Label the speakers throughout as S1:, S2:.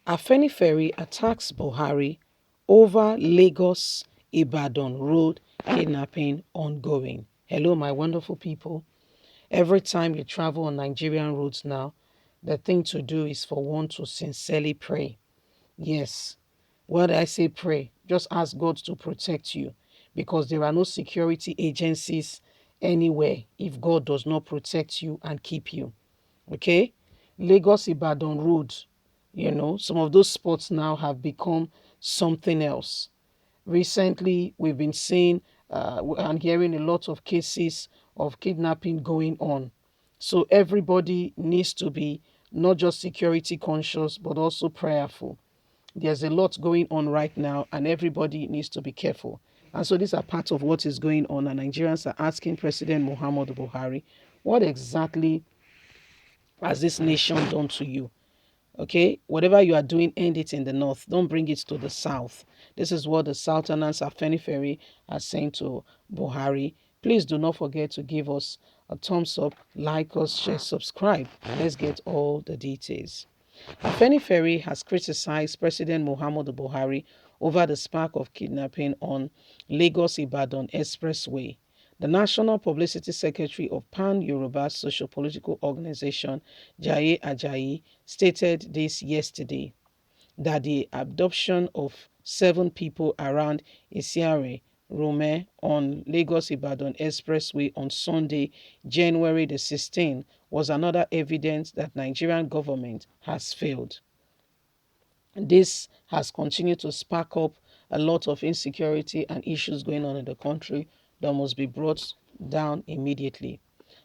S1: Afenifere attacks Buhari over Lagos-Ibadan road kidnapping ongoing. Hello, my wonderful people. Every time you travel on Nigerian roads now, the thing to do is for one to sincerely pray. Yes, what I say pray, just ask God to protect you because there are no security agencies anywhere if God does not protect you and keep you. Okay? Lagos Ibadan Road, some of those spots now have become something else. Recently, we've been seeing and hearing a lot of cases of kidnapping going on. So everybody needs to be not just security conscious, but also prayerful. There's a lot going on right now, and everybody needs to be careful. And so these are part of what is going on, and Nigerians are asking President Muhammadu Buhari, what exactly has this nation done to you? Okay, whatever you are doing, end it in the north. Don't bring it to the south. This is what the Southerners Afenifere are saying to Buhari. Please do not forget to give us a thumbs up, like us, share, subscribe. Let's get all the details. Afenifere has criticized President Muhammadu Buhari over the spark of kidnapping on Lagos-Ibadan Expressway. The National Publicity Secretary of Pan-Yoruba Socio-Political Organization, Jaye Ajayi, stated this yesterday, that the abduction of 7 people around Isiare, Rome on Lagos-Ibadan Expressway on Sunday, January the 16th, was another evidence that Nigerian government has failed. This has continued to spark up a lot of insecurity and issues going on in the country that must be brought down immediately.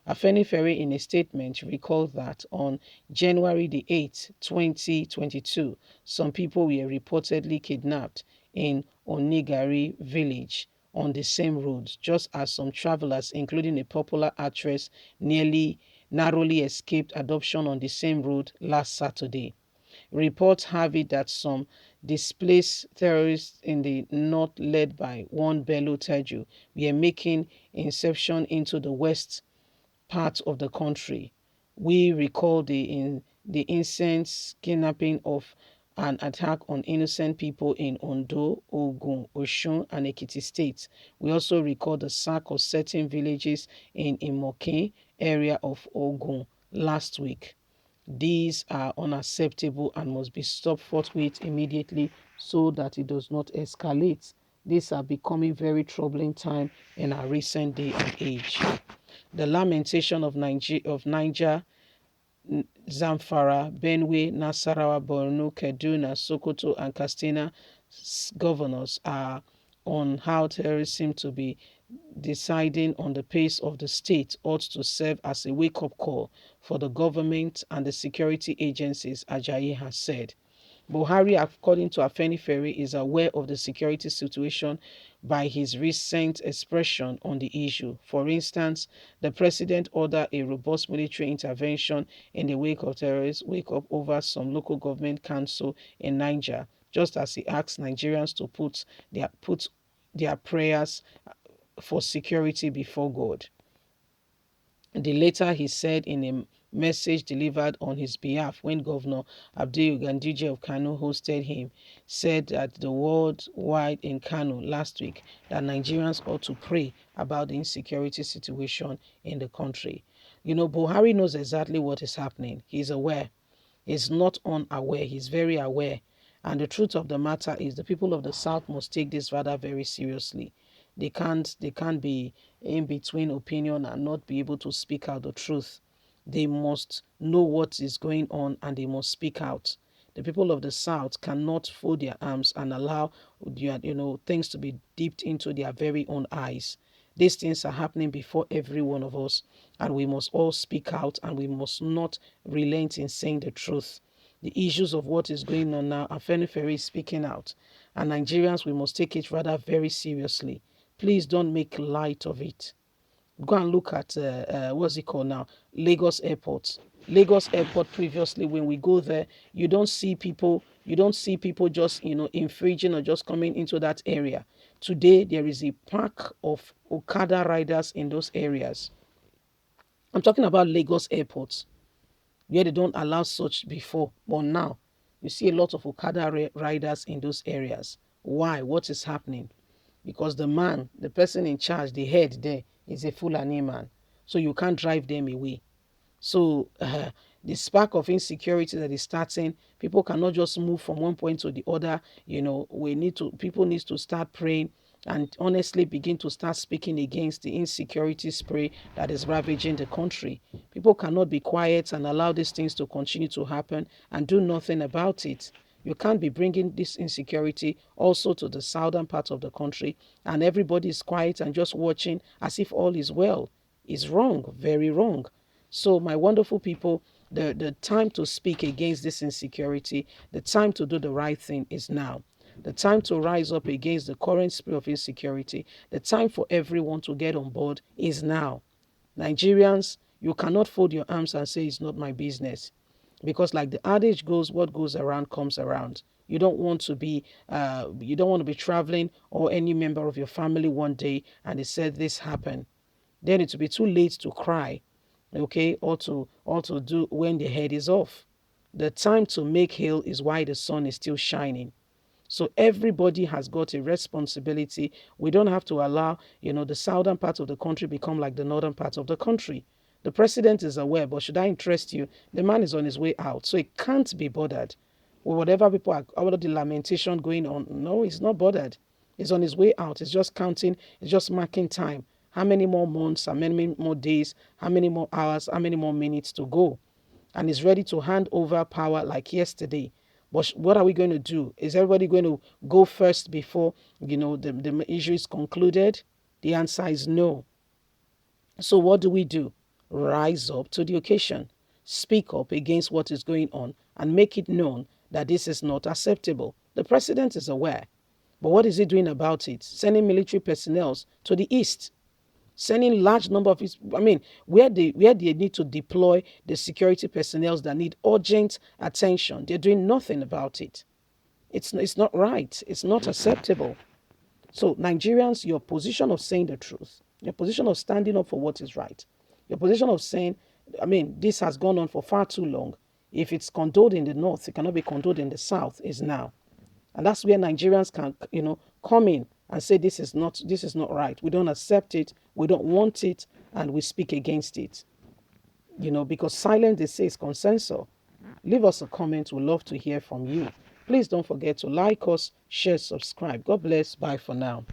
S1: Afenifere, in a statement, recalled that on January the 8th, 2022, some people were reportedly kidnapped in Onigari village on the same road, just as some travelers, including a popular actress, narrowly escaped adoption on the same road last Saturday. Reports have it that some displaced terrorists in the north, led by one Bello Teju, were making inception into the west part of the country. We recall the incense kidnapping of an attack on innocent people in Ondo, Ogun, Osun, and Ekiti states. We also recall the sack of certain villages in Imoke area of Ogun last week. These are unacceptable and must be stopped forthwith immediately so that it does not escalate. These are becoming very troubling time in our recent day and age. The lamentation of Niger, Zamfara, Benue, Nasarawa, Borno, Kaduna, Sokoto, and Katsina governors are on how terrorists seem to be deciding on the pace of the state ought to serve as a wake-up call for the government and the security agencies, Ajayi has said. Buhari, according to Afenifere, is aware of the security situation by his recent expression on the issue. For instance, the president ordered a robust military intervention in the wake of terrorists wake up over some local government council in Niger, just as he asked Nigerians to put their prayers for security before God. The later he said in a message delivered on his behalf when Governor Abdul Ganduje of Kano hosted him, said that the worldwide in Kano last week that Nigerians ought to pray about the insecurity situation in the country. Buhari knows exactly what is happening. He's aware. He's not unaware. He's very aware. And the truth of the matter is the people of the South must take this rather very seriously. They can't be in between opinion and not be able to speak out the truth. They must know what is going on and they must speak out. The people of the South cannot fold their arms and allow things to be dipped into their very own eyes. These things are happening before every one of us, and we must all speak out and we must not relent in saying the truth. The issues of what is going on now, Afenifere is speaking out, and Nigerians, we must take it rather very seriously. Please don't make light of it. Go and look at what's it called now, Lagos Airport. Lagos Airport previously, when we go there, you don't see people just infringing or just coming into that area. Today there is a pack of Okada riders in those areas. I'm talking about Lagos Airport, where they don't allow such before, but now You see a lot of Okada riders in those areas. Why? What is happening? Because the person in charge, the head there, is a Fulani man. So you can't drive them away. So the spark of insecurity that is starting, people cannot just move from one point to the other. People need to start praying and honestly begin to start speaking against the insecurity spray that is ravaging the country. People cannot be quiet and allow these things to continue to happen and do nothing about it. You can't be bringing this insecurity also to the southern part of the country and everybody is quiet and just watching as if all is well. Is wrong, very wrong. So, my wonderful people, the time to speak against this insecurity, the time to do the right thing is now. The time to rise up against the current spirit of insecurity, the time for everyone to get on board is now. Nigerians, you cannot fold your arms and say it's not my business. Because like the adage goes, what goes around comes around. You don't want to be traveling or any member of your family one day and they said this happened. Then it will be too late to cry, okay, or to do when the head is off. The time to make hail is while the sun is still shining. So everybody has got a responsibility. We don't have to allow, the southern part of the country become like the northern part of the country. The president is aware, but should I interest you? The man is on his way out, so he can't be bothered with whatever people are, all of the lamentation going on. No, he's not bothered. He's on his way out. He's just counting. He's just marking time. How many more months, how many more days, how many more hours, how many more minutes to go? And is ready to hand over power like yesterday. But what are we going to do? Is everybody going to go first before, the issue is concluded? The answer is no. So what do? Rise up to the occasion. Speak up against what is going on and make it known that this is not acceptable. The president is aware. But what is he doing about it? Sending military personnel to the east, sending large number of where they need to deploy the security personnel that need urgent attention. They're doing nothing about it. It's not right. It's not acceptable. So Nigerians, your position of saying the truth, your position of standing up for what is right, your position of saying, this has gone on for far too long. If it's condoned in the north, it cannot be condoned in the south, is now. And that's where Nigerians can, come in and say this is not right. We don't accept it. We don't want it, and we speak against it. Because silence, they say, is consensus. Leave us a comment. We'd love to hear from you. Please don't forget to like us, share, subscribe. God bless. Bye for now.